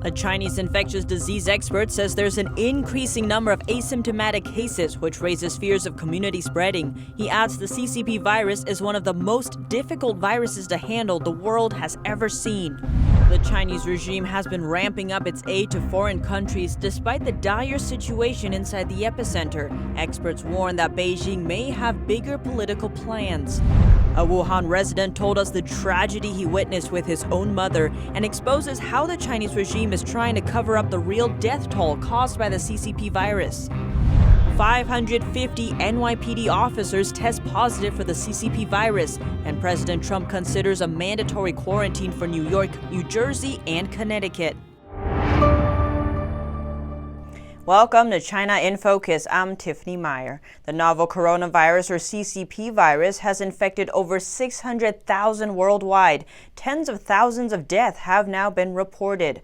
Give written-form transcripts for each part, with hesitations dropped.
A Chinese infectious disease expert says there's an increasing number of asymptomatic cases, which raises fears of community spreading. He adds the CCP virus is one of the most difficult viruses to handle the world has ever seen. The Chinese regime has been ramping up its aid to foreign countries despite the dire situation inside the epicenter. Experts warn that Beijing may have bigger political plans. A Wuhan resident told us the tragedy he witnessed with his own mother and exposes how the Chinese regime is trying to cover up the real death toll caused by the CCP virus. 550 NYPD officers test positive for the CCP virus, and President Trump considers a mandatory quarantine for New York, New Jersey, and Connecticut. Welcome to China in Focus. I'm Tiffany Meyer. The novel coronavirus, or CCP virus, has infected over 600,000 worldwide. Tens of thousands of deaths have now been reported.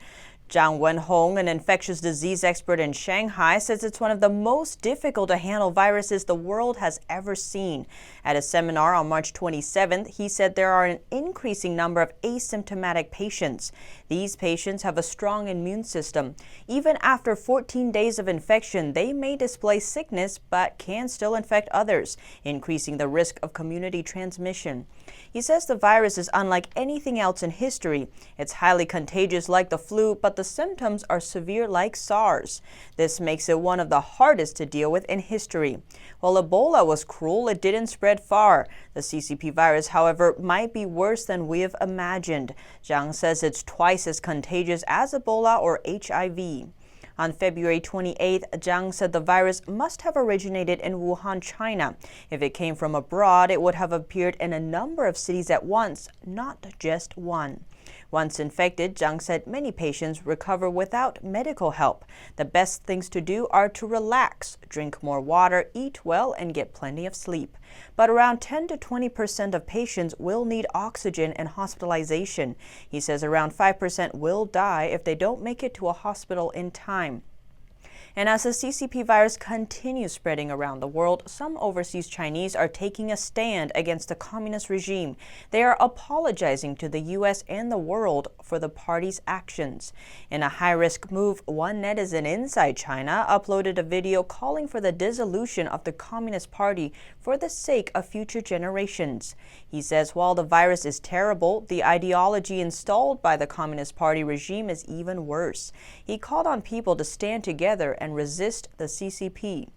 Zhang Wenhong, an infectious disease expert in Shanghai, says it's one of the most difficult to handle viruses the world has ever seen. At a seminar on March 27th, he said there are an increasing number of asymptomatic patients. These patients have a strong immune system. Even after 14 days of infection, they may display sickness but can still infect others, increasing the risk of community transmission. He says the virus is unlike anything else in history. It's highly contagious like the flu, but the symptoms are severe like SARS. This makes it one of the hardest to deal with in history. While Ebola was cruel, it didn't spread far. The CCP virus, however, might be worse than we have imagined. Zhang says it's twice as contagious as Ebola or HIV. On February 28th, Zhang said the virus must have originated in Wuhan, China. If it came from abroad, it would have appeared in a number of cities at once, not just one. Once infected, Zhang said many patients recover without medical help. The best things to do are to relax, drink more water, eat well, and get plenty of sleep. But around 10 to 20% of patients will need oxygen and hospitalization. He says around 5% will die if they don't make it to a hospital in time. And as the CCP virus continues spreading around the world, some overseas Chinese are taking a stand against the communist regime. They are apologizing to the U.S. and the world for the party's actions. In a high-risk move, one netizen inside China uploaded a video calling for the dissolution of the Communist Party for the sake of future generations. He says while the virus is terrible, the ideology installed by the Communist Party regime is even worse. He called on people to stand together and resist the CCP.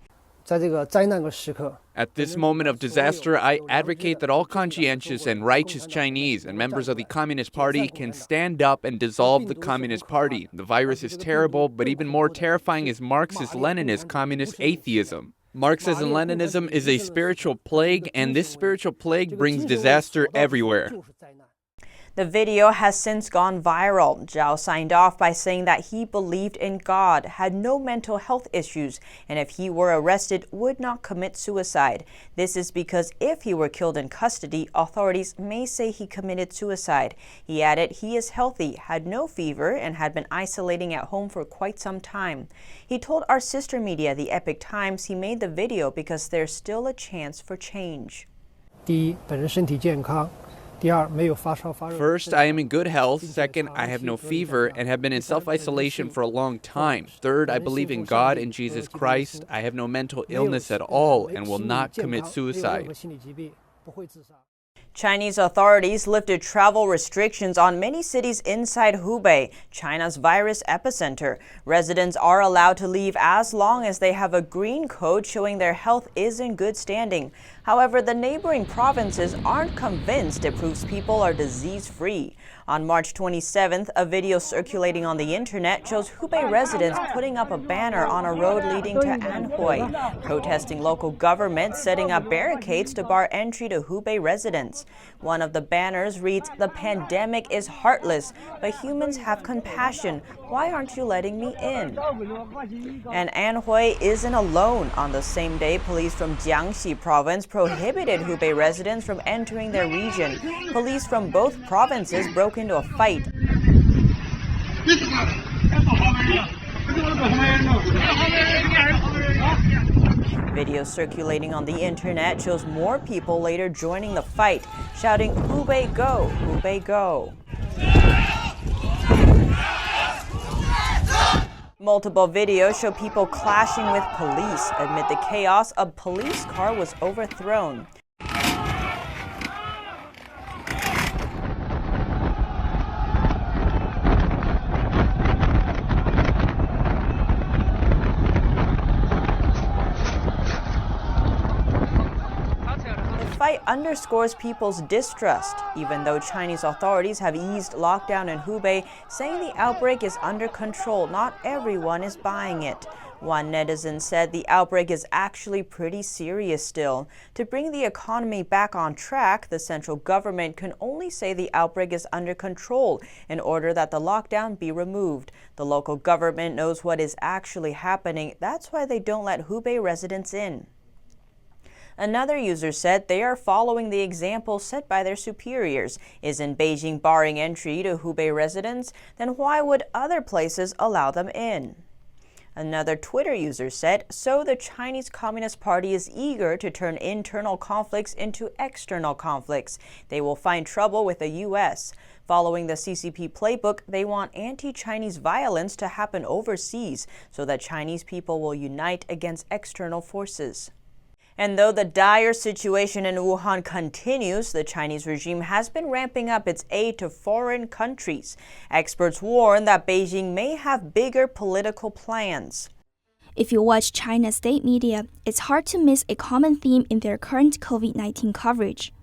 At this moment of disaster, I advocate that all conscientious and righteous Chinese and members of the Communist Party can stand up and dissolve the Communist Party. The virus is terrible, but even more terrifying is Marxist-Leninist communist atheism. Marxism-Leninism is a spiritual plague, and this spiritual plague brings disaster everywhere. The video has since gone viral. Zhao signed off by saying that he believed in God, had no mental health issues, and if he were arrested, would not commit suicide. This is because if he were killed in custody, authorities may say he committed suicide. He added he is healthy, had no fever, and had been isolating at home for quite some time. He told our sister media, the Epic Times, he made the video because there's still a chance for change. First, I am in good health. Second, I have no fever and have been in self-isolation for a long time. Third, I believe in God and Jesus Christ. I have no mental illness at all and will not commit suicide. Chinese authorities lifted travel restrictions on many cities inside Hubei, China's virus epicenter. Residents are allowed to leave as long as they have a green code showing their health is in good standing. However, the neighboring provinces aren't convinced it proves people are disease-free. On March 27th, a video circulating on the internet shows Hubei residents putting up a banner on a road leading to Anhui, protesting local government setting up barricades to bar entry to Hubei residents. One of the banners reads, "The pandemic is heartless, but humans have compassion. Why aren't you letting me in?" And Anhui isn't alone. On the same day, police from Jiangxi province prohibited Hubei residents from entering their region. Police from both provinces broke into a fight. Video circulating on the internet shows more people later joining the fight, shouting, "Hubei go! Hubei go!" Multiple videos show people clashing with police. Amid the chaos, a police car was overthrown. The fight underscores people's distrust, even though Chinese authorities have eased lockdown in Hubei, saying the outbreak is under control. Not everyone is buying it. One netizen said the outbreak is actually pretty serious still. To bring the economy back on track, the central government can only say the outbreak is under control in order that the lockdown be removed. The local government knows what is actually happening. That's why they don't let Hubei residents in. Another user said they are following the example set by their superiors. Isn't Beijing barring entry to Hubei residents? Then why would other places allow them in? Another Twitter user said, so the Chinese Communist Party is eager to turn internal conflicts into external conflicts. They will find trouble with the U.S. Following the CCP playbook, they want anti-Chinese violence to happen overseas so that Chinese people will unite against external forces. And though the dire situation in Wuhan continues, the Chinese regime has been ramping up its aid to foreign countries. Experts warn that Beijing may have bigger political plans. If you watch China's state media, it's hard to miss a common theme in their current COVID-19 coverage.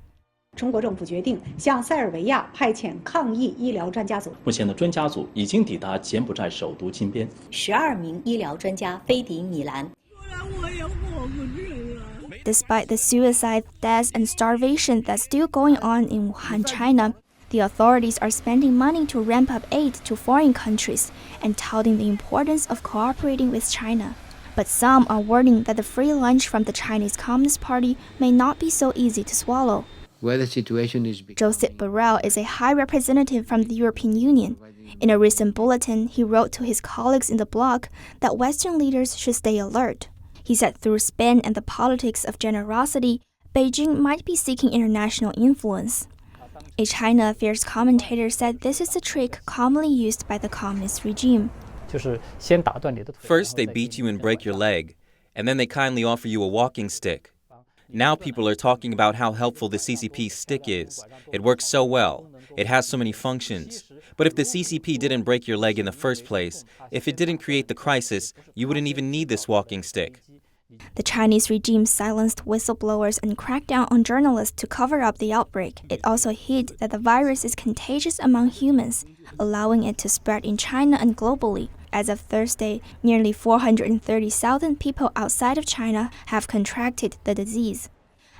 中国政府决定向塞尔维亚派遣抗疫医疗专家组。目前的专家组已经抵达柬埔寨首都金边。12名医疗专家飞抵米兰。 Despite the suicide, deaths, and starvation that's still going on in Wuhan, China, the authorities are spending money to ramp up aid to foreign countries and touting the importance of cooperating with China. But some are warning that the free lunch from the Chinese Communist Party may not be so easy to swallow. Where the situation is Josep Borrell is a high representative from the European Union. In a recent bulletin, he wrote to his colleagues in the bloc that Western leaders should stay alert. He said through Spain and the politics of generosity, Beijing might be seeking international influence. A China affairs commentator said this is a trick commonly used by the communist regime. First, they beat you and break your leg, and then they kindly offer you a walking stick. Now people are talking about how helpful the CCP stick is. It works so well. It has so many functions. But if the CCP didn't break your leg in the first place, if it didn't create the crisis, you wouldn't even need this walking stick. The Chinese regime silenced whistleblowers and cracked down on journalists to cover up the outbreak. It also hid that the virus is contagious among humans, allowing it to spread in China and globally. As of Thursday, nearly 430,000 people outside of China have contracted the disease.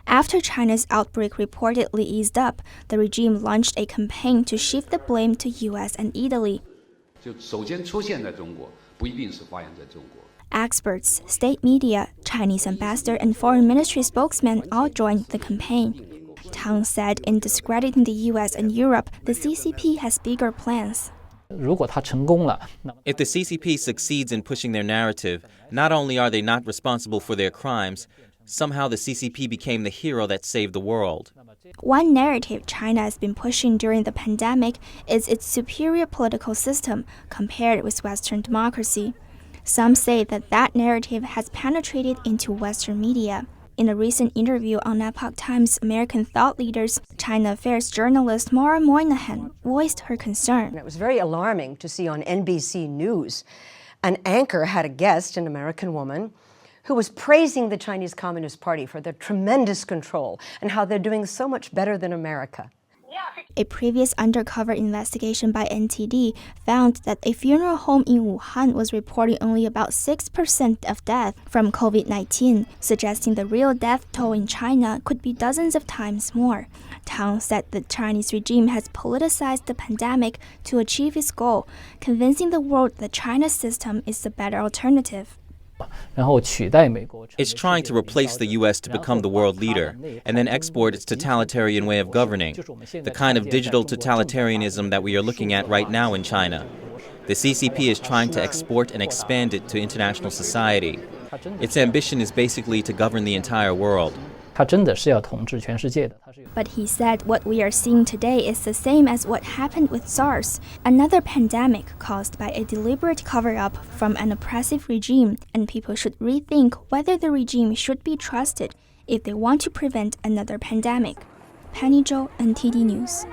After China's outbreak reportedly eased up, the regime launched a campaign to shift the blame to US and Italy. Experts, state media, Chinese ambassador, and foreign ministry spokesmen all joined the campaign. Tang said in discrediting the US and Europe, the CCP has bigger plans. If the CCP succeeds in pushing their narrative, not only are they not responsible for their crimes, somehow the CCP became the hero that saved the world. One narrative China has been pushing during the pandemic is its superior political system compared with Western democracy. Some say that that narrative has penetrated into Western media. In a recent interview on Epoch Times American Thought Leaders, China Affairs journalist Maura Moynihan voiced her concern. It was very alarming to see on NBC News an anchor had a guest, an American woman, who was praising the Chinese Communist Party for their tremendous control and how they're doing so much better than America. A previous undercover investigation by NTD found that a funeral home in Wuhan was reporting only about 6% of death from COVID-19, suggesting the real death toll in China could be dozens of times more. Tang said the Chinese regime has politicized the pandemic to achieve its goal, convincing the world that China's system is the better alternative. It's trying to replace the U.S. to become the world leader, and then export its totalitarian way of governing, the kind of digital totalitarianism that we are looking at right now in China. The CCP is trying to export and expand it to international society. Its ambition is basically to govern the entire world. 他真的是要统治全世界的。 But he said what we are seeing today is the same as what happened with SARS, another pandemic caused by a deliberate cover-up from an oppressive regime, and people should rethink whether the regime should be trusted if they want to prevent another pandemic. Penny Zhou, NTD News.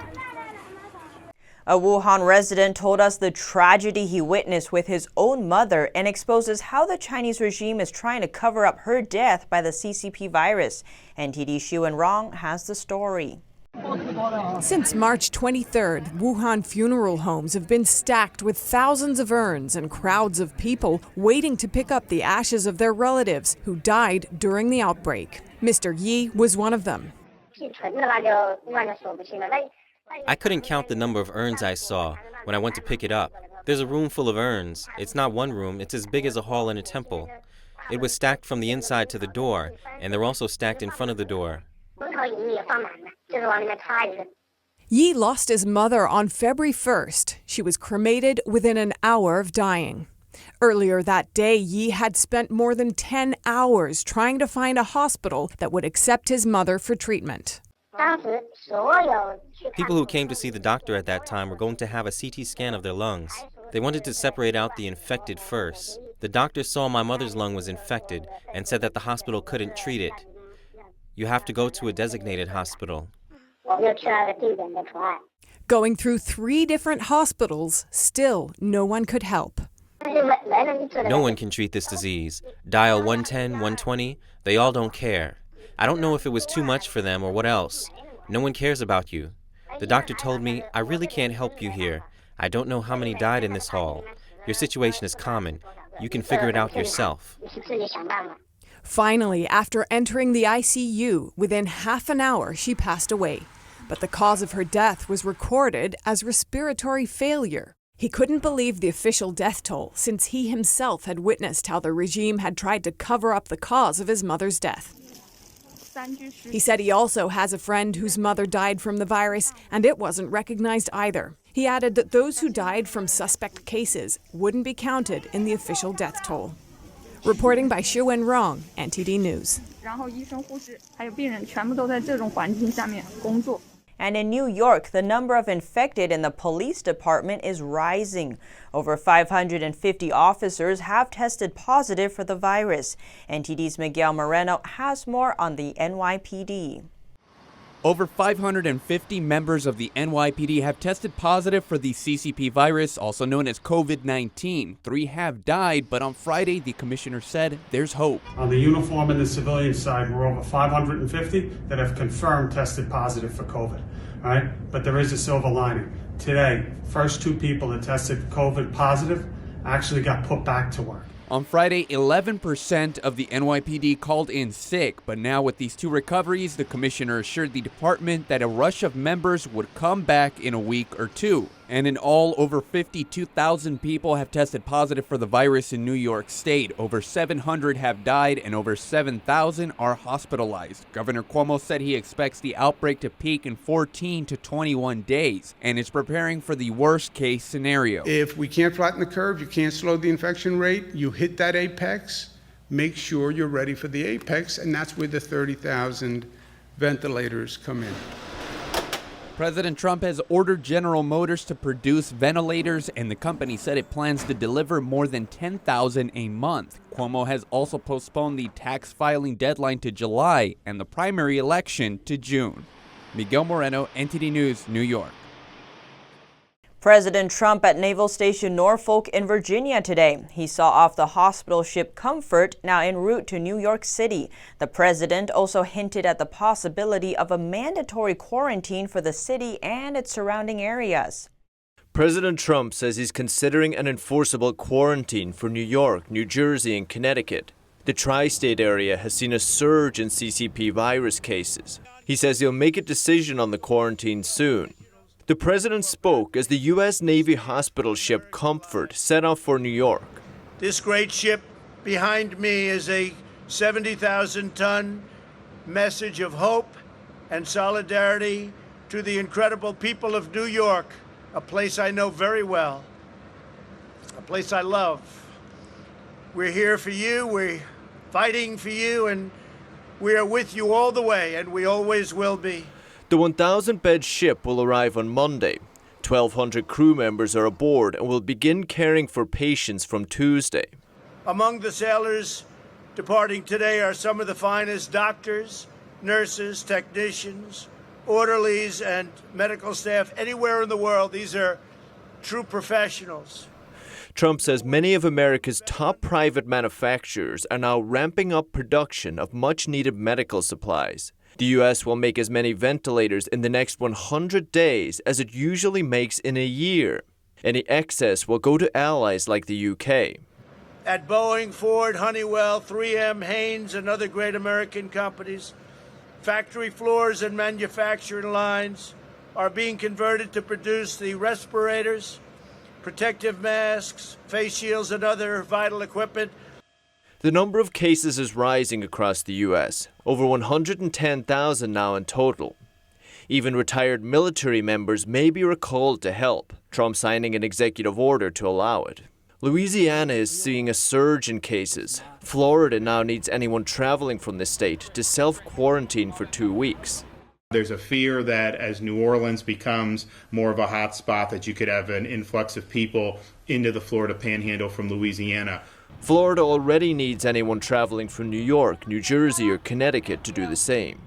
A Wuhan resident told us the tragedy he witnessed with his own mother and exposes how the Chinese regime is trying to cover up her death by the CCP virus. NTD Xu and Rong has the story. Since March 23rd, Wuhan funeral homes have been stacked with thousands of urns and crowds of people waiting to pick up the ashes of their relatives who died during the outbreak. Mr. Yi was one of them. I couldn't count the number of urns I saw when I went to pick it up. There's a room full of urns. It's not one room, it's as big as a hall in a temple. It was stacked from the inside to the door, and they're also stacked in front of the door. Yi lost his mother on February 1st. She was cremated within an hour of dying. Earlier that day, Yi had spent more than 10 hours trying to find a hospital that would accept his mother for treatment. People who came to see the doctor at that time were going to have a CT scan of their lungs. They wanted to separate out the infected first. The doctor saw my mother's lung was infected and said that the hospital couldn't treat it. You have to go to a designated hospital. Going through 3 different hospitals, still no one could help. No one can treat this disease. Dial 110, 120, they all don't care. I don't know if it was too much for them or what else. No one cares about you. The doctor told me, I really can't help you here. I don't know how many died in this hall. Your situation is common. You can figure it out yourself. Finally, after entering the ICU, within half an hour, she passed away. But the cause of her death was recorded as respiratory failure. He couldn't believe the official death toll, since he himself had witnessed how the regime had tried to cover up the cause of his mother's death. He said he also has a friend whose mother died from the virus, and it wasn't recognized either. He added that those who died from suspect cases wouldn't be counted in the official death toll. Reporting by Xu and Rong, NTD News. And in New York, the number of infected in the police department is rising. Over 550 officers have tested positive for the virus. NTD's Miguel Moreno has more on the NYPD. Over 550 members of the NYPD have tested positive for the CCP virus, also known as COVID-19. 3 have died, but on Friday, the commissioner said there's hope. On the uniform and the civilian side, we're over 550 that have confirmed tested positive for COVID. All right, but there is a silver lining. Today, first 2 people that tested COVID positive actually got put back to work. On Friday, 11% of the NYPD called in sick, but now with these 2 recoveries, the commissioner assured the department that a rush of members would come back in a week or 2. And in all, over 52,000 people have tested positive for the virus in New York State. Over 700 have died and over 7,000 are hospitalized. Governor Cuomo said he expects the outbreak to peak in 14 to 21 days and is preparing for the worst case scenario. If we can't flatten the curve, you can't slow the infection rate, you hit that apex, make sure you're ready for the apex, and that's where the 30,000 ventilators come in. President Trump has ordered General Motors to produce ventilators, and the company said it plans to deliver more than 10,000 a month. Cuomo has also postponed the tax filing deadline to July and the primary election to June. Miguel Moreno, NTD News, New York. President Trump at Naval Station Norfolk in Virginia today. He saw off the hospital ship Comfort, now en route to New York City. The president also hinted at the possibility of a mandatory quarantine for the city and its surrounding areas. President Trump says he's considering an enforceable quarantine for New York, New Jersey, and Connecticut. The tri-state area has seen a surge in CCP virus cases. He says he'll make a decision on the quarantine soon. The president spoke as the U.S. Navy hospital ship Comfort set off for New York. This great ship behind me is a 70,000-ton message of hope and solidarity to the incredible people of New York, a place I know very well, a place I love. We're here for you, we're fighting for you, and We are with you all the way, and we always will be. The 1,000-bed ship will arrive on Monday. 1,200 crew members are aboard and will begin caring for patients from Tuesday. Among the sailors departing today are some of the finest doctors, nurses, technicians, orderlies, and medical staff anywhere in the world. These are true professionals. Trump says many of America's top private manufacturers are now ramping up production of much-needed medical supplies. The U.S. will make as many ventilators in the next 100 days as it usually makes in a year. Any excess will go to allies like the UK. At Boeing, Ford, Honeywell, 3M, Haynes, and other great American companies, factory floors and manufacturing lines are being converted to produce the respirators, protective masks, face shields, and other vital equipment. The number of cases is rising across the U.S., over 110,000 now in total. Even retired military members may be recalled to help, Trump signing an executive order to allow it. Louisiana is seeing a surge in cases. Florida now needs anyone traveling from the state to self-quarantine for 2 weeks. There's a fear that as New Orleans becomes more of a hot spot, that you could have an influx of people into the Florida panhandle from Louisiana. Florida already needs anyone traveling from New York, New Jersey, or Connecticut to do the same.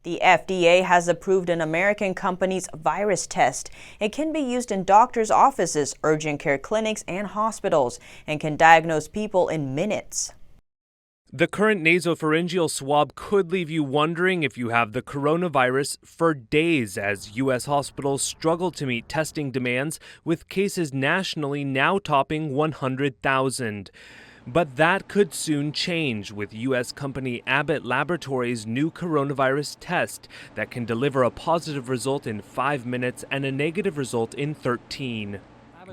The FDA has approved an American company's virus test. It can be used in doctors' offices, urgent care clinics, and hospitals, and can diagnose people in minutes. The current nasopharyngeal swab could leave you wondering if you have the coronavirus for days, as U.S. hospitals struggle to meet testing demands, with cases nationally now topping 100,000. But that could soon change with U.S. company Abbott Laboratories' new coronavirus test that can deliver a positive result in 5 minutes and a negative result in 13.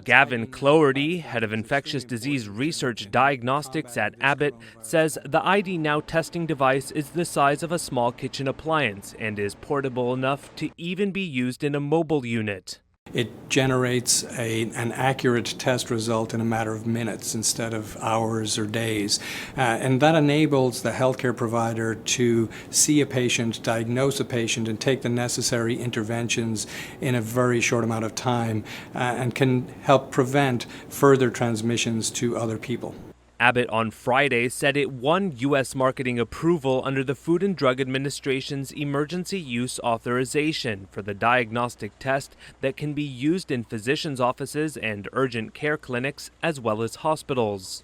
Gavin Cloherty, head of infectious disease research diagnostics at Abbott, says the ID Now testing device is the size of a small kitchen appliance and is portable enough to even be used in a mobile unit. It generates an accurate test result in a matter of minutes instead of hours or days. And that enables the healthcare provider to see a patient, diagnose a patient, and take the necessary interventions in a very short amount of time, and can help prevent further transmissions to other people. Abbott on Friday said it won U.S. marketing approval under the Food and Drug Administration's emergency use authorization for the diagnostic test that can be used in physicians' offices and urgent care clinics as well as hospitals.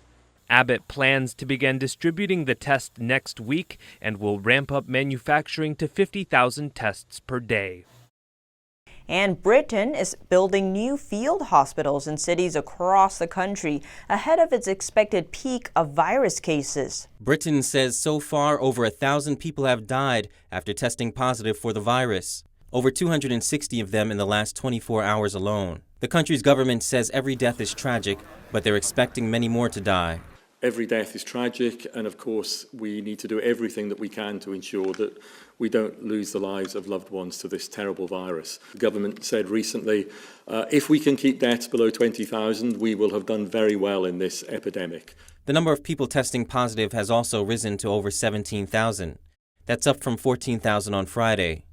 Abbott plans to begin distributing the test next week and will ramp up manufacturing to 50,000 tests per day. And Britain is building new field hospitals in cities across the country ahead of its expected peak of virus cases. Britain says so far over 1,000 people have died after testing positive for the virus. Over 260 of them in the last 24 hours alone. The country's government says every death is tragic, but they're expecting many more to die. Every death is tragic, and of course we need to do everything that we can to ensure that we don't lose the lives of loved ones to this terrible virus. The government said recently, if we can keep deaths below 20,000, we will have done very well in this epidemic. The number of people testing positive has also risen to over 17,000. That's up from 14,000 on Friday.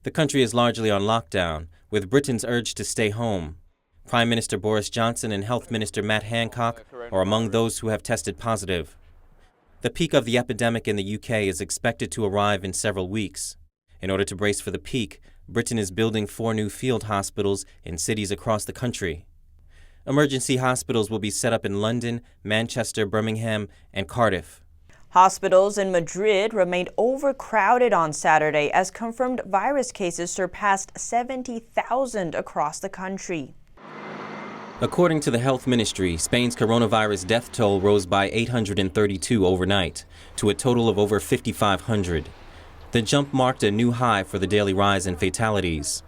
The country is largely on lockdown, with Britain's urge to stay home. Prime Minister Boris Johnson and Health Minister Matt Hancock are among those who have tested positive. The peak of the epidemic in the UK is expected to arrive in several weeks. In order to brace for the peak, Britain is building 4 new field hospitals in cities across the country. Emergency hospitals will be set up in London, Manchester, Birmingham, and Cardiff. Hospitals in Madrid remained overcrowded on Saturday as confirmed virus cases surpassed 70,000 across the country. According to the health ministry, Spain's coronavirus death toll rose by 832 overnight, to a total of over 5,500. The jump marked a new high for the daily rise in fatalities.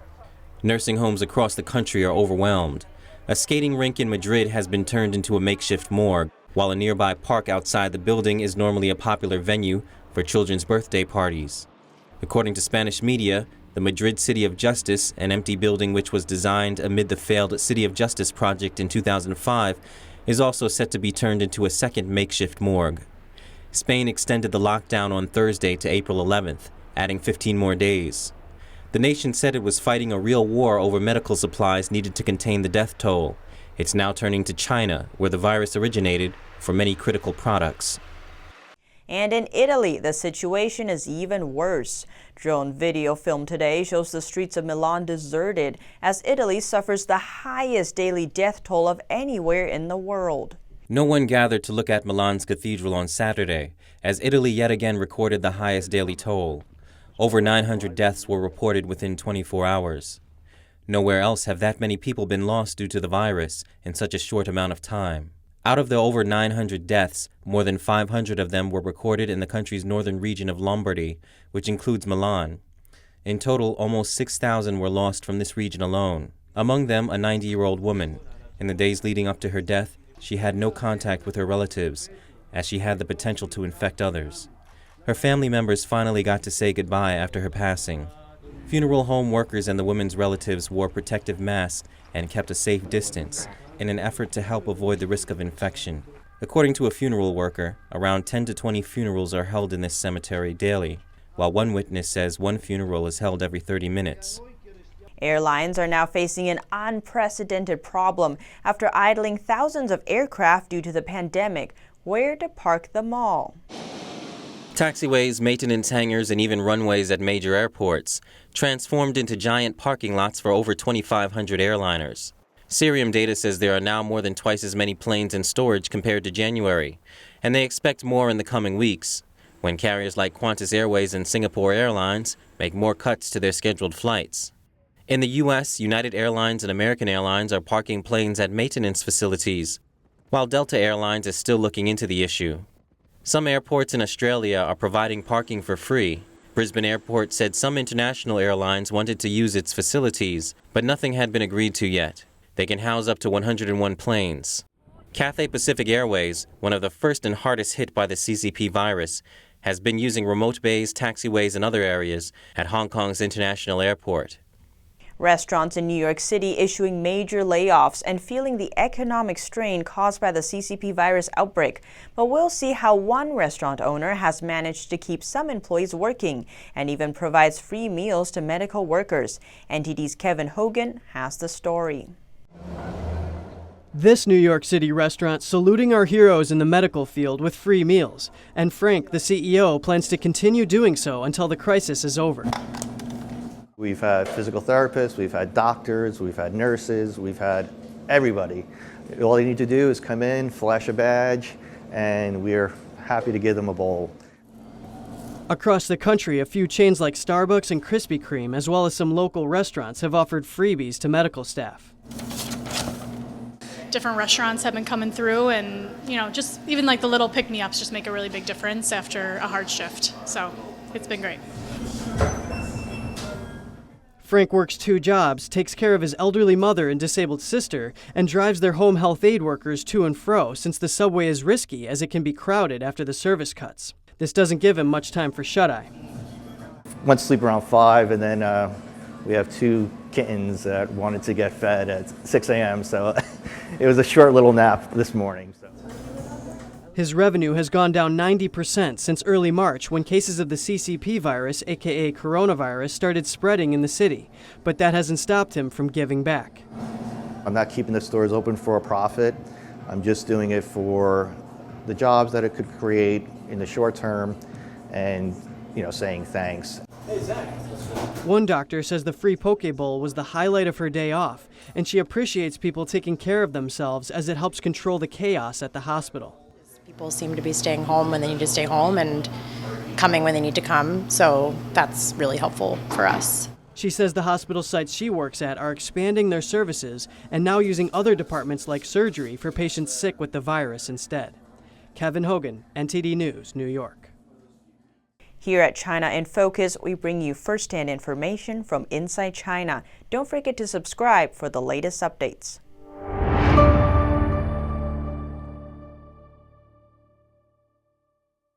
Nursing homes across the country are overwhelmed. A skating rink in Madrid has been turned into a makeshift morgue, while a nearby park outside the building is normally a popular venue for children's birthday parties. According to Spanish media, the Madrid City of Justice, an empty building which was designed amid the failed City of Justice project in 2005, is also set to be turned into a second makeshift morgue. Spain extended the lockdown on Thursday to April 11th, adding 15 more days. The nation said it was fighting a real war over medical supplies needed to contain the death toll. It's now turning to China, where the virus originated, for many critical products. And in Italy, the situation is even worse. Drone video filmed today shows the streets of Milan deserted as Italy suffers the highest daily death toll of anywhere in the world. No one gathered to look at Milan's cathedral on Saturday, as Italy yet again recorded the highest daily toll. Over 900 deaths were reported within 24 hours. Nowhere else have that many people been lost due to the virus in such a short amount of time. Out of the over 900 deaths, more than 500 of them were recorded in the country's northern region of Lombardy, which includes Milan. In total, almost 6,000 were lost from this region alone. Among them, a 90-year-old woman. In the days leading up to her death, she had no contact with her relatives, as she had the potential to infect others. Her family members finally got to say goodbye after her passing. Funeral home workers and the woman's relatives wore protective masks and kept a safe distance in an effort to help avoid the risk of infection. According to a funeral worker, around 10 to 20 funerals are held in this cemetery daily, while one witness says one funeral is held every 30 minutes. Airlines are now facing an unprecedented problem after idling thousands of aircraft due to the pandemic. Where to park them all? Taxiways, maintenance hangars, and even runways at major airports transformed into giant parking lots for over 2,500 airliners. Cirium data says there are now more than twice as many planes in storage compared to January, and they expect more in the coming weeks, when carriers like Qantas Airways and Singapore Airlines make more cuts to their scheduled flights. In the U.S., United Airlines and American Airlines are parking planes at maintenance facilities, while Delta Airlines is still looking into the issue. Some airports in Australia are providing parking for free. Brisbane Airport said some international airlines wanted to use its facilities, but nothing had been agreed to yet. They can house up to 101 planes. Cathay Pacific Airways, one of the first and hardest hit by the CCP virus, has been using remote bays, taxiways, and other areas at Hong Kong's International Airport. Restaurants in New York City issuing major layoffs and feeling the economic strain caused by the CCP virus outbreak. But we'll see how one restaurant owner has managed to keep some employees working and even provides free meals to medical workers. NTD's Kevin Hogan has the story. This New York City restaurant saluting our heroes in the medical field with free meals. And Frank, the CEO, plans to continue doing so until the crisis is over. We've had physical therapists, we've had doctors, we've had nurses, we've had everybody. All they need to do is come in, flash a badge, and we're happy to give them a bowl. Across the country, a few chains like Starbucks and Krispy Kreme, as well as some local restaurants, have offered freebies to medical staff. Different restaurants have been coming through, and just even like the little pick-me-ups just make a really big difference after a hard shift. So it's been great. Frank works 2 jobs, takes care of his elderly mother and disabled sister, and drives their home health aid workers to and fro since the subway is risky as it can be crowded after the service cuts. This doesn't give him much time for shut-eye. Went to sleep around 5, and then we have 2 kittens that wanted to get fed at 6 a.m., so it was a short little nap this morning. His revenue has gone down 90% since early March when cases of the CCP virus, aka coronavirus, started spreading in the city. But that hasn't stopped him from giving back. I'm not keeping the stores open for a profit. I'm just doing it for the jobs that it could create in the short term and, saying thanks. One doctor says the free poke bowl was the highlight of her day off, and she appreciates people taking care of themselves as it helps control the chaos at the hospital. People seem to be staying home when they need to stay home and coming when they need to come, so that's really helpful for us. She says the hospital sites she works at are expanding their services and now using other departments like surgery for patients sick with the virus instead. Kevin Hogan, NTD News, New York. Here at China in Focus, we bring you first-hand information from inside China. Don't forget to subscribe for the latest updates.